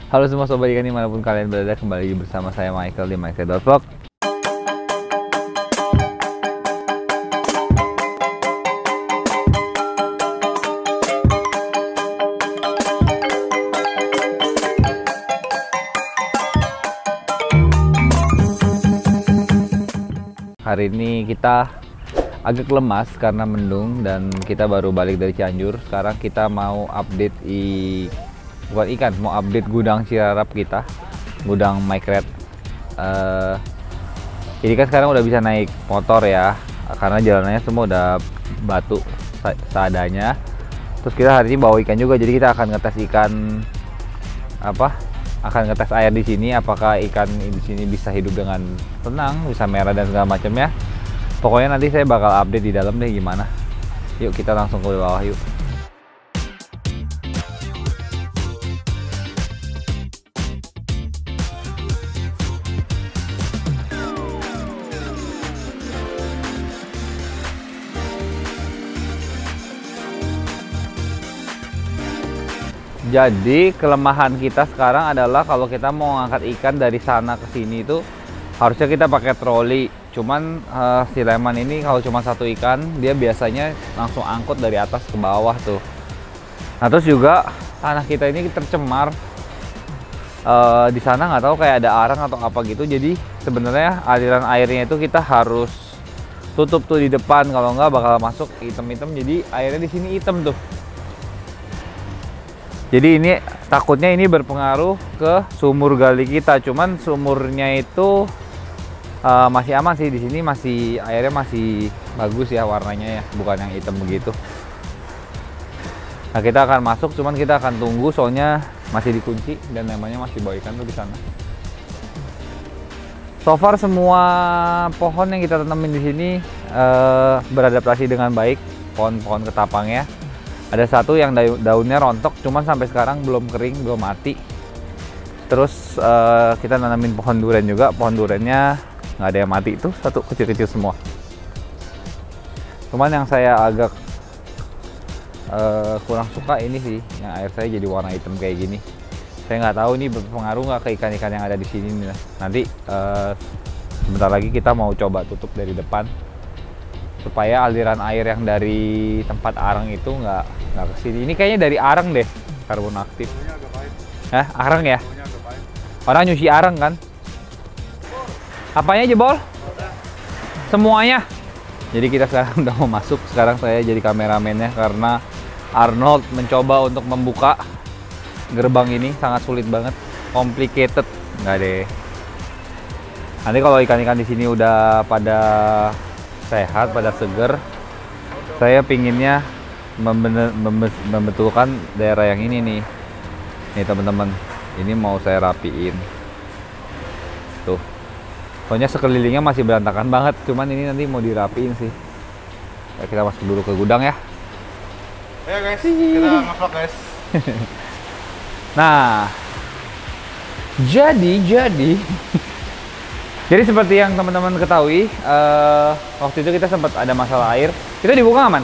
Halo semua sobat ikan dimanapun kalian berada, kembali lagi bersama saya Michael di Michael.vlog. Hari ini kita agak lemas karena mendung dan kita baru balik dari Cianjur. Sekarang kita mau update bukan ikan, mau update gudang Cirarap kita, gudang Micred. Jadi kan sekarang udah bisa naik motor ya, karena jalanannya semua udah batu seadanya. Terus kita hari ini bawa ikan juga, jadi kita akan ngetes ikan akan ngetes air di sini, apakah ikan di sini bisa hidup dengan tenang, bisa merah dan segala macamnya. Pokoknya nanti saya bakal update di dalam deh gimana. Yuk kita langsung ke bawah yuk. Jadi kelemahan kita sekarang adalah kalau kita mau ngangkat ikan dari sana ke sini itu harusnya kita pakai troli. Cuman si Leman ini kalau cuma satu ikan dia biasanya langsung angkut dari atas ke bawah tuh. Nah terus juga tanah kita ini tercemar. Di sana nggak tahu kayak ada arang atau apa gitu. Jadi sebenarnya aliran airnya itu kita harus tutup tuh di depan, kalau nggak bakal masuk hitam-hitam. Jadi airnya di sini hitam tuh. Jadi ini takutnya ini berpengaruh ke sumur gali kita. Cuman sumurnya itu masih aman sih, di sini masih airnya masih bagus ya warnanya ya, bukan yang hitam begitu. Nah kita akan masuk, cuman kita akan tunggu soalnya masih dikunci dan namanya masih bawa ikan tuh di sana. So far semua pohon yang kita tanamin di sini beradaptasi dengan baik, pohon-pohon ketapangnya. Ada satu yang daunnya rontok, cuman sampai sekarang belum kering, belum mati. Terus kita nanamin pohon durian juga, pohon duriannya nggak ada yang mati, itu satu kecil-kecil semua. Cuman yang saya agak kurang suka ini sih, yang air saya jadi warna hitam kayak gini. Saya nggak tahu ini berpengaruh nggak ke ikan-ikan yang ada di sini. Nanti sebentar lagi kita mau coba tutup dari depan supaya aliran air yang dari tempat arang itu nggak kesini. Ini kayaknya dari arang deh, karbon aktif. Arang ya? Orang nyuci arang kan? Apanya jebol? Semuanya. Jadi kita sekarang udah mau masuk. Sekarang saya jadi kameramennya karena Arnold mencoba untuk membuka gerbang ini sangat sulit banget, complicated. Nggak deh. Nanti kalau ikan-ikan di sini udah pada sehat, pada seger, saya pinginnya membetulkan daerah yang ini nih teman-teman. Ini mau saya rapiin tuh, soalnya sekelilingnya masih berantakan banget, cuman ini nanti mau dirapiin sih. Ya, kita masuk dulu ke gudang ya. Ayo guys, kita nge-vlog guys. Nah jadi seperti yang teman-teman ketahui, waktu itu kita sempat ada masalah air. Kita dibuka aman.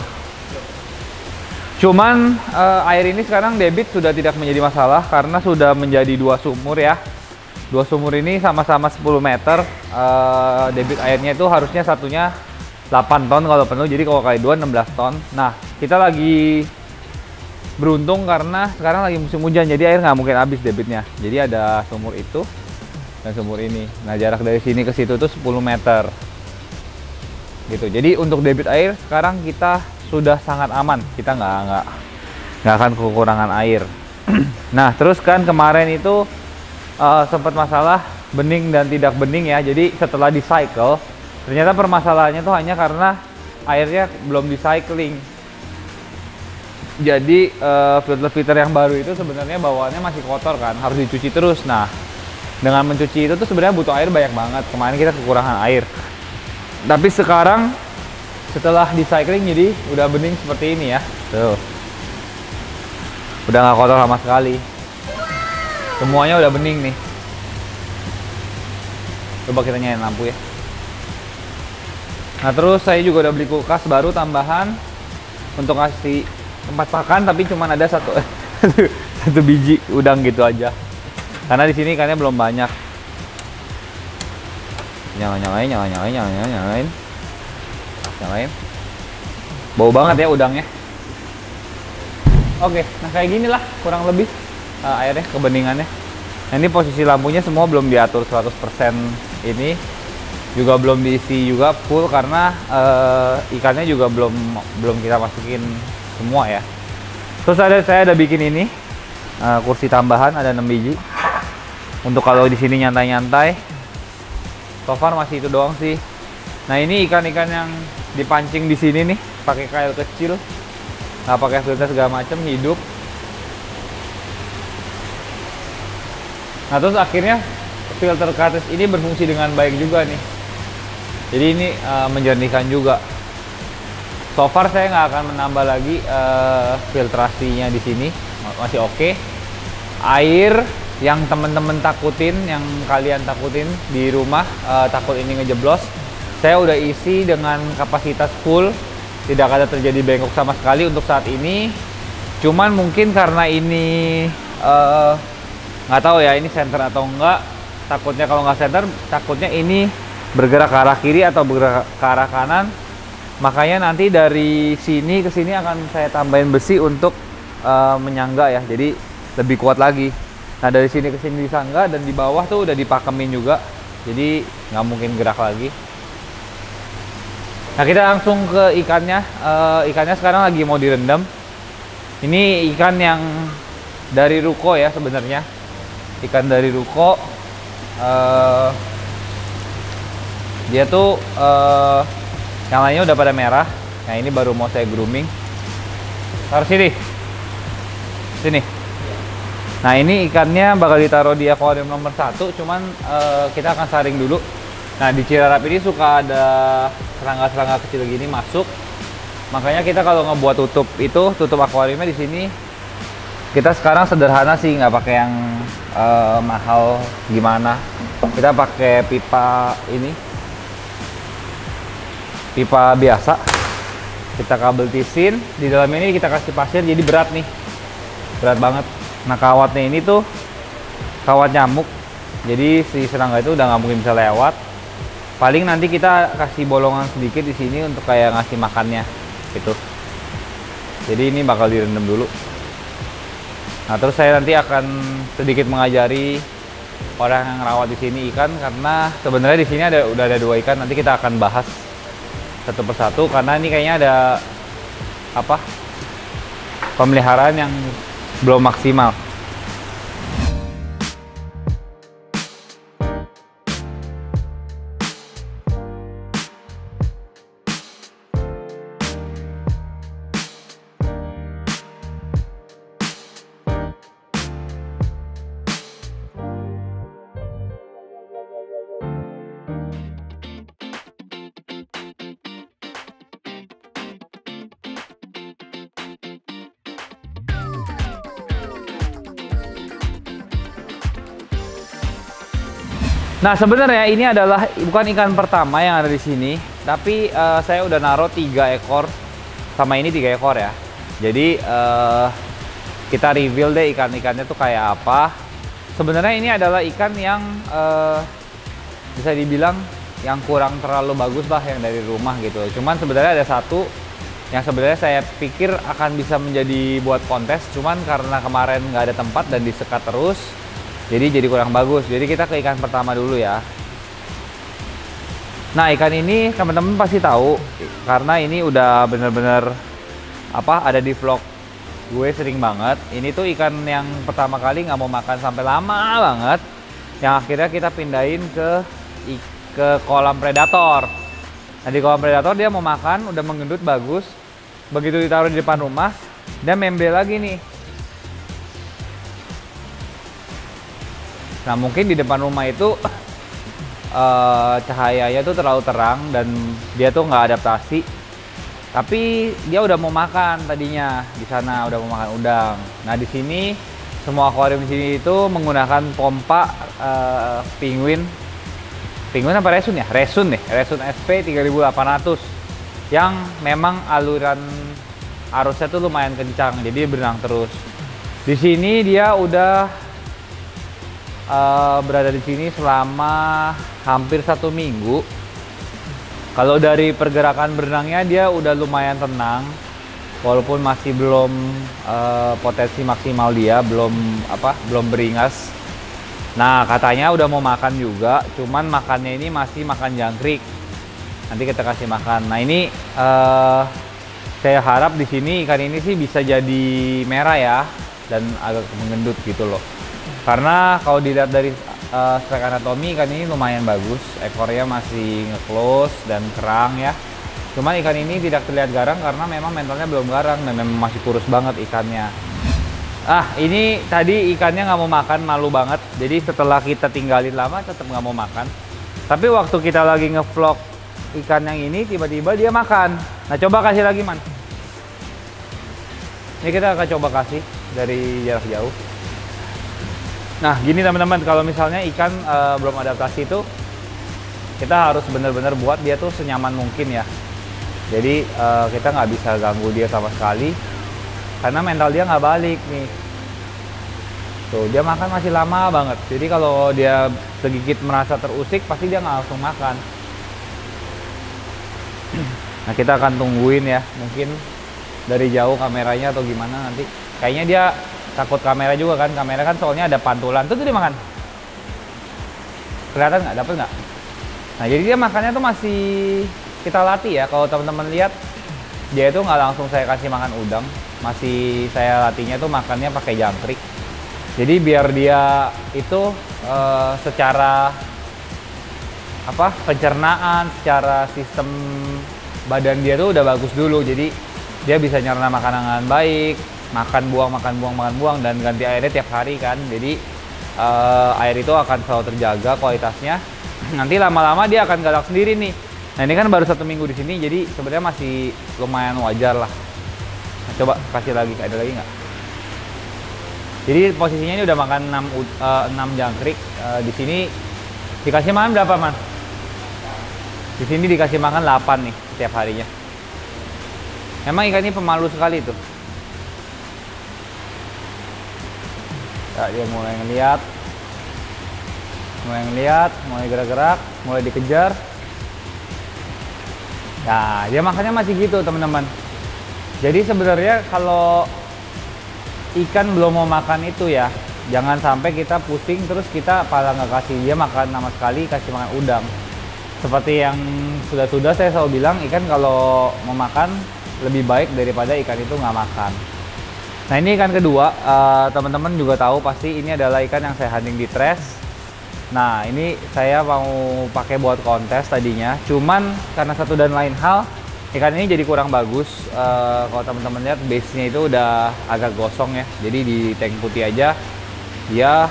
Cuman air ini sekarang debit sudah tidak menjadi masalah karena sudah menjadi dua sumur ya. Dua sumur ini sama-sama 10 meter. Debit airnya itu harusnya satunya 8 ton kalau penuh. Jadi kalau kali 2 16 ton. Nah kita lagi beruntung karena sekarang lagi musim hujan. Jadi air nggak mungkin habis debitnya. Jadi ada sumur itu dan sumur ini. Nah jarak dari sini ke situ tuh 10 meter gitu. Jadi untuk debit air sekarang kita sudah sangat aman, kita nggak akan kekurangan air. Nah terus kan kemarin itu sempat masalah bening dan tidak bening ya. Jadi setelah di cycle ternyata permasalahannya tuh hanya karena airnya belum di cycling. Jadi filter-filter yang baru itu sebenarnya bawaannya masih kotor kan, harus dicuci terus. Nah dengan mencuci itu tuh sebenarnya butuh air banyak banget. Kemarin kita kekurangan air. Tapi sekarang setelah di cycling jadi udah bening seperti ini ya. Tuh. Udah nggak kotor sama sekali. Semuanya udah bening nih. Coba kita nyalain lampu ya. Nah terus saya juga udah beli kulkas baru tambahan untuk kasih tempat makan, tapi cuman ada satu biji udang gitu aja. Karena di sini ikannya belum banyak. Nyalain. Bau banget ya udangnya. Oke, nah kayak gini lah kurang lebih airnya, kebeningannya. Nah, ini posisi lampunya semua belum diatur 100% ini. Juga belum diisi juga full karena ikannya juga belum kita masukin semua ya. Terus saya ada bikin ini kursi tambahan ada 6 biji. Untuk kalau di sini nyantai-nyantai. So far masih itu doang sih. Nah, ini ikan-ikan yang dipancing di sini nih pakai kail kecil. Nggak pakai filter segala macam, hidup. Nah, terus akhirnya filter cartridge ini berfungsi dengan baik juga nih. Jadi ini menjernihkan juga. So far saya nggak akan menambah lagi filtrasinya di sini, masih oke. Air yang temen-temen takutin, yang kalian takutin di rumah, takut ini ngejeblos, saya udah isi dengan kapasitas full, tidak ada terjadi bengkok sama sekali untuk saat ini. Cuman mungkin karena ini nggak tahu ya ini center atau enggak, takutnya kalau nggak center, takutnya ini bergerak ke arah kiri atau bergerak ke arah kanan. Makanya nanti dari sini ke sini akan saya tambahin besi untuk menyangga ya, jadi lebih kuat lagi. Nah, dari sini ke sini disangga, dan di bawah tuh udah dipakemin juga, jadi nggak mungkin gerak lagi. Nah, kita langsung ke ikannya. Ikannya sekarang lagi mau direndam. Ini ikan yang dari ruko ya sebenarnya, ikan dari ruko. Dia tuh yang lainnya udah pada merah. Nah, ini baru mau saya grooming. Taruh sini. Nah, ini ikannya bakal ditaruh di akuarium nomor 1, cuman kita akan saring dulu. Nah, di Cirarap ini suka ada serangga-serangga kecil gini masuk. Makanya kita kalau ngebuat tutup akuariumnya di sini, kita sekarang sederhana sih, nggak pakai yang mahal gimana. Kita pakai pipa ini, pipa biasa. Kita kabel tisin, di dalam ini kita kasih pasir, jadi berat nih, berat banget. Nah, kawatnya ini tuh kawat nyamuk, jadi si serangga itu udah nggak mungkin bisa lewat. Paling nanti kita kasih bolongan sedikit di sini untuk kayak ngasih makannya gitu. Jadi ini bakal direndam dulu. Nah, terus saya nanti akan sedikit mengajari orang yang rawat di sini ikan, karena sebenarnya di sini udah ada 2 ikan. Nanti kita akan bahas satu persatu karena ini kayaknya ada pemeliharaan yang belum maksimal. Nah, sebenarnya ini adalah bukan ikan pertama yang ada di sini, tapi saya udah naruh 3 ekor, sama ini 3 ekor ya. Jadi kita reveal deh ikan-ikannya tuh kayak apa. Sebenarnya ini adalah ikan yang bisa dibilang yang kurang terlalu bagus lah yang dari rumah gitu. Cuman sebenarnya ada satu yang sebenarnya saya pikir akan bisa menjadi buat kontes, cuman karena kemarin nggak ada tempat dan disekat terus, jadi kurang bagus. Jadi kita ke ikan pertama dulu ya. Nah, ikan ini teman-teman pasti tahu karena ini udah bener-bener ada di vlog gue sering banget. Ini tuh ikan yang pertama kali nggak mau makan sampai lama banget, yang akhirnya kita pindahin ke kolam predator. Nah, di kolam predator dia mau makan, udah menggendut bagus. Begitu ditaruh di depan rumah, dia membel lagi nih. Nah, mungkin di depan rumah itu cahayanya tuh terlalu terang dan dia tuh nggak adaptasi. Tapi dia udah mau makan tadinya di sana, udah mau makan udang. Nah, di sini semua akuarium di sini itu menggunakan pompa penguin apa resun ya? Resun SP 3800 yang memang aliran arusnya tuh lumayan kencang, jadi berenang terus. Di sini dia udah berada di sini selama hampir 1 minggu. Kalau dari pergerakan berenangnya dia udah lumayan tenang, walaupun masih belum potensi maksimal dia, belum beringas. Nah, katanya udah mau makan juga, cuman makannya ini masih makan jangkrik. Nanti kita kasih makan. Nah, ini saya harap di sini ikan ini sih bisa jadi merah ya, dan agak mengendut gitu loh. Karena kalau dilihat dari strike anatomi, ikan ini lumayan bagus, ekornya masih nge-close dan kerang ya. Cuman ikan ini tidak terlihat garang karena memang mentalnya belum garang dan memang masih kurus banget ikannya. Ini tadi ikannya nggak mau makan, malu banget. Jadi setelah kita tinggalin lama tetap nggak mau makan. Tapi waktu kita lagi nge-vlog ikan yang ini, tiba-tiba dia makan. Nah, coba kasih lagi, Man. Ini kita akan coba kasih dari jarak jauh. Nah, gini teman-teman, kalau misalnya ikan belum adaptasi itu, kita harus benar-benar buat dia tuh senyaman mungkin ya. Jadi kita nggak bisa ganggu dia sama sekali, karena mental dia nggak balik nih. Tuh, dia makan masih lama banget. Jadi kalau dia sedikit merasa terusik, pasti dia nggak langsung makan. Nah, kita akan tungguin ya, mungkin dari jauh kameranya atau gimana nanti. Kayaknya dia takut kamera juga kan, kamera kan soalnya ada pantulan. Tuh dia makan. Kelihatan nggak? Dapet nggak? Nah, jadi dia makannya tuh masih kita latih ya. Kalau teman-teman lihat, dia itu nggak langsung saya kasih makan udang, masih saya latihnya tuh makannya pakai jangkrik. Jadi biar dia itu secara pencernaan, secara sistem badan dia tuh udah bagus dulu. Jadi dia bisa nyerna makanan dengan baik, makan buang, dan ganti airnya tiap hari kan. Jadi air itu akan selalu terjaga kualitasnya. Nanti lama-lama dia akan galak sendiri nih. Nah, ini kan baru 1 minggu di sini, jadi sebenarnya masih lumayan wajar lah. Nah, coba kasih lagi, ada lagi nggak? Jadi posisinya ini udah makan 6 jangkrik. Di sini dikasih makan berapa, Man? Di sini dikasih makan 8 nih setiap harinya. Memang ikan ini pemalu sekali tuh. Ya, dia mulai ngeliat, mulai gerak-gerak, mulai dikejar. Nah, dia makannya masih gitu teman-teman. Jadi sebenarnya kalau ikan belum mau makan itu ya, jangan sampai kita pusing terus kita malah nggak kasih dia makan sama sekali, kasih makan udang. Seperti yang sudah saya selalu bilang, ikan kalau mau makan lebih baik daripada ikan itu nggak makan. Nah, ini ikan kedua, teman-teman juga tahu pasti ini adalah ikan yang saya hunting di trash. Nah, ini saya mau pakai buat kontes tadinya, cuman karena satu dan lain hal, ikan ini jadi kurang bagus. Kalau teman-teman lihat, base-nya itu udah agak gosong ya, jadi di tank putih aja dia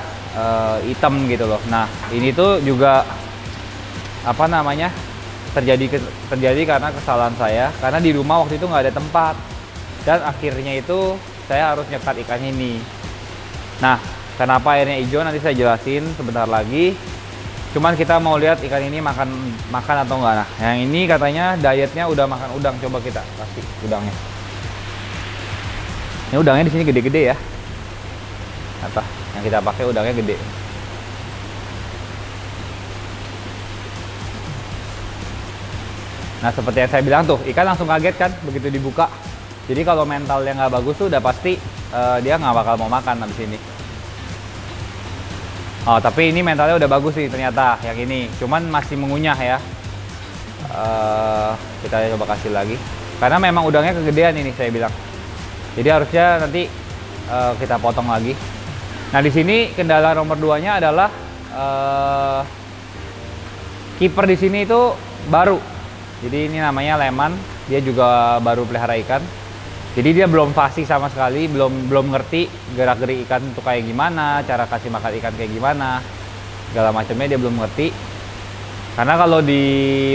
hitam gitu loh. Nah, ini tuh juga terjadi karena kesalahan saya, karena di rumah waktu itu nggak ada tempat, dan akhirnya itu saya harus nyekat ikan ini. Nah, kenapa airnya hijau nanti saya jelasin sebentar lagi. Cuman kita mau lihat ikan ini makan atau enggak. Nah, yang ini katanya dietnya udah makan udang. Coba kita kasih udangnya. Ini udangnya di sini gede-gede ya. Yang kita pakai udangnya gede. Nah, seperti yang saya bilang tuh, ikan langsung kaget kan begitu dibuka. Jadi kalau mentalnya nggak bagus tuh udah pasti dia nggak bakal mau makan habis ini. Oh, tapi ini mentalnya udah bagus sih ternyata yang ini. Cuman masih mengunyah ya. Kita coba kasih lagi. Karena memang udangnya kegedean ini saya bilang. Jadi harusnya nanti kita potong lagi. Nah, di sini kendala nomor 2-nya adalah kiper di sini itu baru. Jadi ini namanya Leman. Dia juga baru pelihara ikan. Jadi dia belum fasih sama sekali, belum ngerti gerak-gerik ikan itu kayak gimana, cara kasih makan ikan kayak gimana, segala macamnya dia belum ngerti. Karena kalau di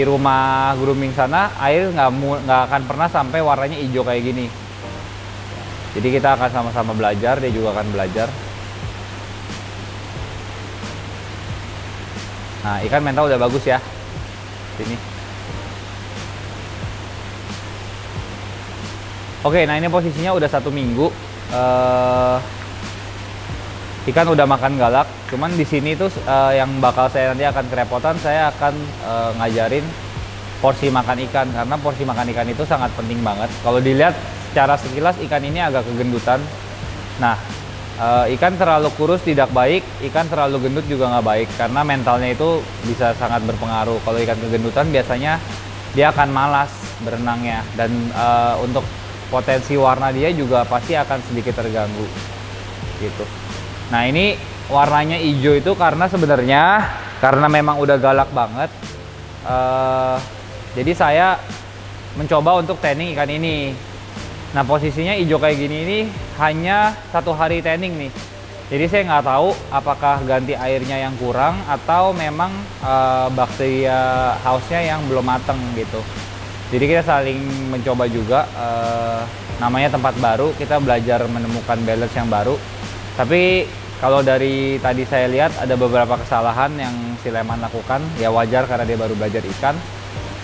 rumah grooming sana, air nggak akan pernah sampai warnanya hijau kayak gini. Jadi kita akan sama-sama belajar, dia juga akan belajar. Nah, ikan mental udah bagus ya, sini. Oke, nah ini posisinya udah 1 minggu. ikan udah makan galak. Cuman di sini tuh yang bakal saya nanti akan kerepotan, saya akan ngajarin porsi makan ikan, karena porsi makan ikan itu sangat penting banget. Kalau dilihat secara sekilas ikan ini agak kegendutan. Nah, ikan terlalu kurus tidak baik, ikan terlalu gendut juga nggak baik, karena mentalnya itu bisa sangat berpengaruh. Kalau ikan kegendutan biasanya dia akan malas berenangnya, dan untuk potensi warna dia juga pasti akan sedikit terganggu gitu. Nah, ini warnanya hijau itu karena sebenarnya karena memang udah galak banget, jadi saya mencoba untuk tanning ikan ini. Nah, posisinya hijau kayak gini ini hanya 1 hari tanning nih. Jadi saya nggak tahu apakah ganti airnya yang kurang atau memang bakteria house-nya yang belum mateng gitu. Jadi kita saling mencoba juga, namanya tempat baru, kita belajar menemukan balance yang baru. Tapi kalau dari tadi saya lihat ada beberapa kesalahan yang si Leman lakukan, ya wajar karena dia baru belajar ikan.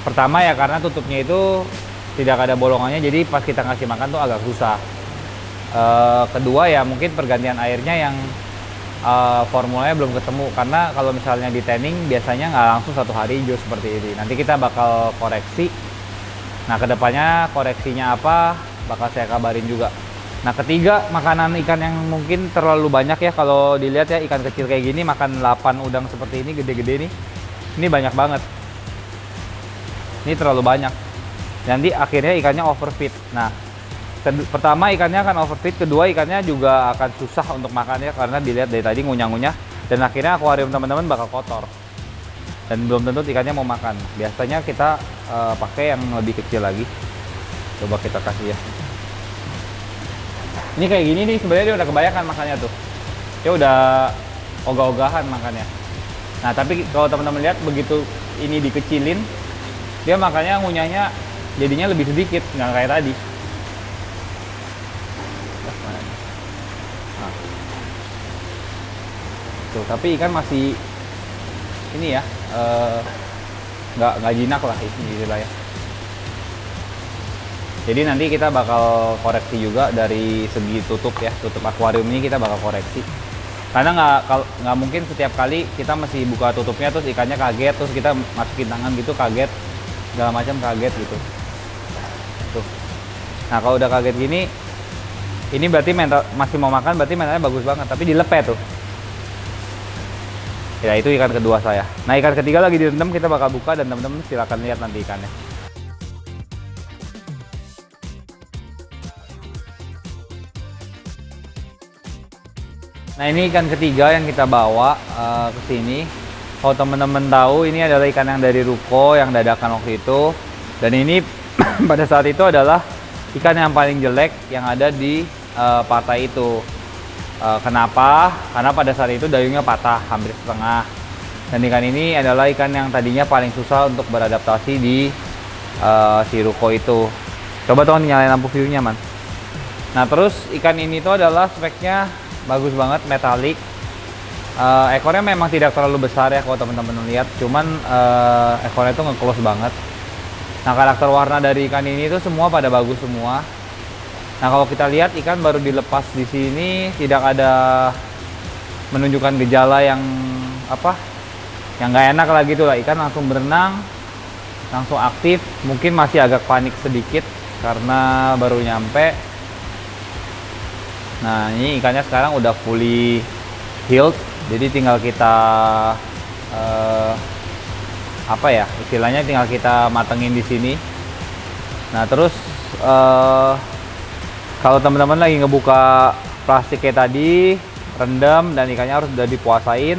Pertama ya karena tutupnya itu tidak ada bolongannya, jadi pas kita ngasih makan tuh agak susah. Kedua ya mungkin pergantian airnya yang formulanya belum ketemu, karena kalau misalnya di tanning biasanya nggak langsung 1 hari hijau seperti ini. Nanti kita bakal koreksi. Nah, kedepannya koreksinya apa bakal saya kabarin juga. Nah, ketiga, makanan ikan yang mungkin terlalu banyak ya. Kalau dilihat ya, ikan kecil kayak gini makan 8 udang seperti ini, gede-gede nih. Ini banyak banget. Ini terlalu banyak. Nanti akhirnya ikannya overfeed. Nah, pertama ikannya akan overfeed, kedua ikannya juga akan susah untuk makannya karena dilihat dari tadi ngunyah-ngunyah, dan akhirnya akuarium teman-teman bakal kotor. Dan belum tentu ikannya mau makan. Biasanya kita pakai yang lebih kecil lagi. Coba kita kasih ya. Ini kayak gini nih, sebenarnya dia udah kebanyakan makannya tuh. Dia udah ogah-ogahan makannya. Nah, tapi kalau teman-teman lihat begitu ini dikecilin, dia makannya ngunyahnya jadinya lebih sedikit, nggak kayak tadi. Nah. Tuh, tapi ikan masih ini ya, nggak jinak lah istilahnya. Jadi nanti kita bakal koreksi juga dari segi tutup ya, tutup akuarium ini kita bakal koreksi. Karena nggak mungkin setiap kali kita masih buka tutupnya terus ikannya kaget, terus kita masukin tangan gitu kaget, segala macam kaget gitu. Tuh. Nah, kalau udah kaget gini, ini berarti mental masih mau makan, berarti mentalnya bagus banget, tapi dilepet tuh. Ya, itu ikan kedua saya. Nah, ikan ketiga lagi direndam, kita bakal buka dan teman-teman silakan lihat nanti ikannya. Nah, ini ikan ketiga yang kita bawa ke sini. Kalau teman-teman tahu, ini adalah ikan yang dari ruko yang dadakan waktu itu. Dan ini pada saat itu adalah ikan yang paling jelek yang ada di partai itu. Kenapa? Karena pada saat itu dayungnya patah, hampir setengah. Dan ikan ini adalah ikan yang tadinya paling susah untuk beradaptasi di si ruko itu. Coba tolong nyalain lampu view-nya, man. Nah, terus ikan ini tuh adalah speknya bagus banget, metalik. Ekornya memang tidak terlalu besar ya kalau teman-teman lihat, cuman ekornya itu nge-close banget. Nah, karakter warna dari ikan ini tuh semua pada bagus semua. Nah, kalau kita lihat ikan baru dilepas di sini, tidak ada menunjukkan gejala yang apa, yang nggak enak lah gitu lah. Ikan langsung berenang, langsung aktif. Mungkin masih agak panik sedikit karena baru nyampe. Nah, ini ikannya sekarang udah fully healed, jadi tinggal kita apa ya istilahnya, tinggal kita matengin di sini. Nah, terus kalau teman-teman lagi ngebuka plastik kayak tadi, rendam dan ikannya harus udah dipuasain.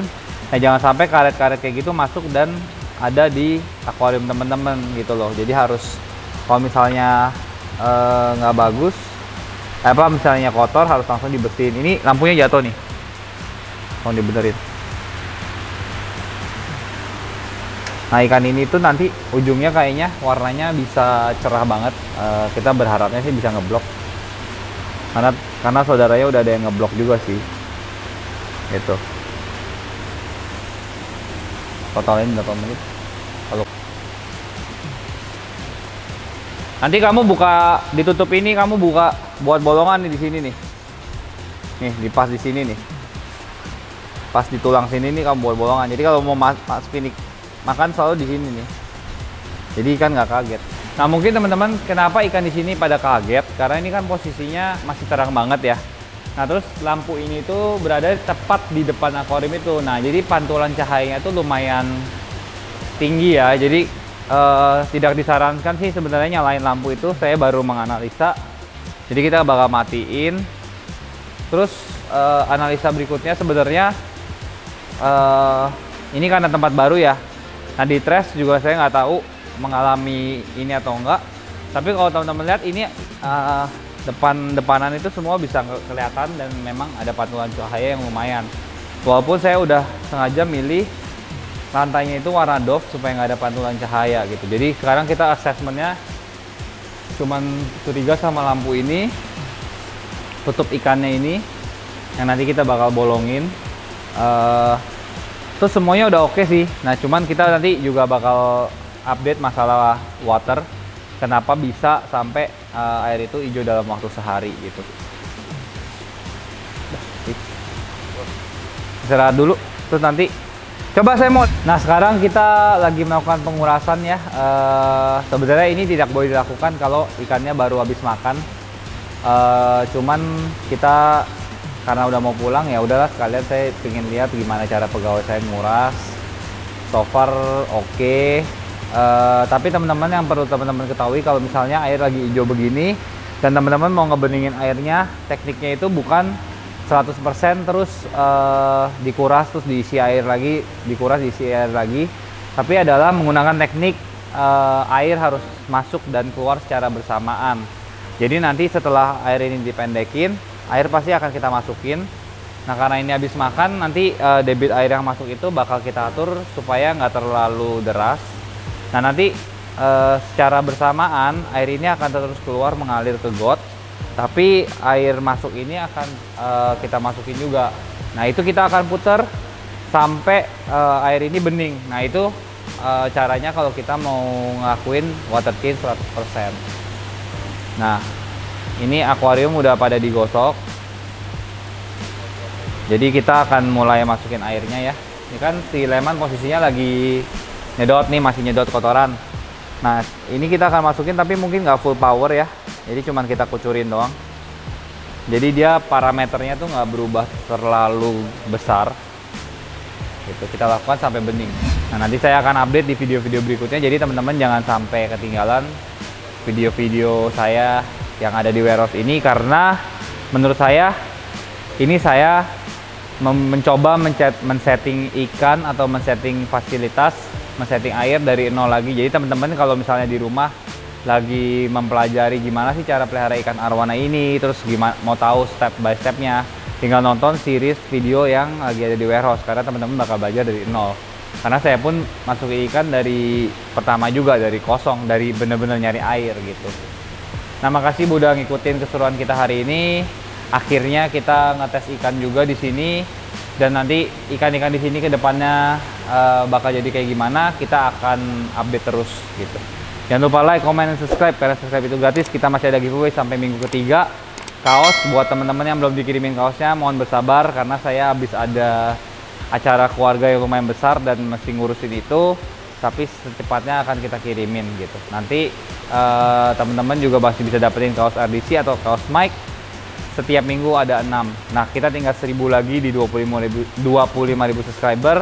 Nah, jangan sampai karet-karet kayak gitu masuk dan ada di akuarium teman-teman gitu loh. Jadi harus, kalau misalnya nggak bagus, apa misalnya kotor, harus langsung dibersihin. Ini lampunya jatuh nih, mau dibenerin. Nah, ikan ini tuh nanti ujungnya kayaknya warnanya bisa cerah banget. Kita berharapnya sih bisa ngeblok, karena saudaranya udah ada yang ngeblok juga sih gitu. Totalin berapa menit? Kalau nanti kamu buka, ditutup ini, kamu buka buat bolongan nih di sini nih. Nih, di pas di sini nih. pas di tulang sini nih kamu bolong-bolongan. Jadi kalau mau masukin makan selalu di sini nih. Jadi ikan nggak kaget. Nah mungkin teman-teman kenapa ikan di sini pada kaget? Karena ini kan posisinya masih terang banget ya. Nah terus lampu ini tuh berada tepat di depan akuarium itu. Nah jadi pantulan cahayanya tuh lumayan tinggi ya. Jadi tidak disarankan sih sebenarnya nyalain lampu itu. Saya baru menganalisa. Jadi kita bakal matiin. Terus analisa berikutnya sebenarnya ini karena tempat baru ya. Nah di trash juga saya nggak tahu mengalami ini atau enggak. Tapi kalau teman-teman lihat ini depanan itu semua bisa kelihatan dan memang ada pantulan cahaya yang lumayan. Walaupun saya udah sengaja milih lantainya itu warna doff supaya nggak ada pantulan cahaya gitu. Jadi sekarang kita assessmentnya cuman curiga sama lampu ini, tutup ikannya ini yang nanti kita bakal bolongin. Terus semuanya udah oke sih. Nah cuman kita nanti juga bakal update masalah water, kenapa bisa sampai air itu hijau dalam waktu sehari gitu. Istirahat dulu, terus nanti coba saya mau. Nah sekarang kita lagi melakukan pengurasan ya. Sebenarnya ini tidak boleh dilakukan kalau ikannya baru habis makan. Cuman kita karena udah mau pulang ya udahlah, sekalian saya ingin lihat gimana cara pegawai saya nguras. So far oke. Tapi teman-teman yang perlu teman-teman ketahui, kalau misalnya air lagi hijau begini dan teman-teman mau ngebeningin airnya, tekniknya itu bukan 100% terus dikuras terus diisi air lagi, dikuras diisi air lagi, tapi adalah menggunakan teknik air harus masuk dan keluar secara bersamaan. Jadi nanti setelah air ini dipendekin, air pasti akan kita masukin. Nah karena ini habis makan, nanti debit air yang masuk itu bakal kita atur supaya nggak terlalu deras. Nah nanti secara bersamaan air ini akan terus keluar mengalir ke got, tapi air masuk ini akan kita masukin juga. Nah itu kita akan putar sampai air ini bening. Nah itu caranya kalau kita mau ngelakuin water clean 100%. Nah ini akuarium udah pada digosok, jadi kita akan mulai masukin airnya ya. Ini kan si lemon posisinya lagi nyedot nih, masih nyedot kotoran. Nah ini kita akan masukin tapi mungkin nggak full power ya, jadi cuman kita kucurin doang. Jadi dia parameternya tuh nggak berubah terlalu besar gitu. Kita lakukan sampai bening. Nah nanti saya akan update di video-video berikutnya, jadi teman-teman jangan sampai ketinggalan video-video saya yang ada di warehouse ini, karena menurut saya ini saya mencoba men-setting ikan atau men-setting fasilitas, men-setting air dari nol lagi. Jadi teman-teman kalau misalnya di rumah lagi mempelajari gimana sih cara pelihara ikan arwana ini, terus gimana mau tahu step by stepnya, tinggal nonton series video yang lagi ada di warehouse, karena teman-teman bakal belajar dari nol. Karena saya pun masuk ikan dari pertama juga, dari kosong, dari bener-bener nyari air gitu. Nah makasih udah ngikutin keseruan kita hari ini. Akhirnya kita ngetes ikan juga di sini, dan nanti ikan-ikan di sini ke depannya bakal jadi kayak gimana, kita akan update terus gitu. Jangan lupa like, comment, dan subscribe, karena subscribe itu gratis. Kita masih ada giveaway sampai minggu ketiga. Kaos buat teman-teman yang belum dikirimin kaosnya, mohon bersabar karena saya habis ada acara keluarga yang lumayan besar dan mesti ngurusin itu. Tapi secepatnya akan kita kirimin gitu. Nanti teman-teman juga masih bisa dapetin kaos RDC atau kaos Mike. Setiap minggu ada 6. Nah kita tinggal 1000 lagi di 25.000 subscriber.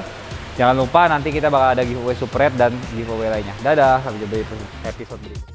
Jangan lupa nanti kita bakal ada giveaway super red dan giveaway lainnya. Dadah, sampai jumpa di episode berikutnya.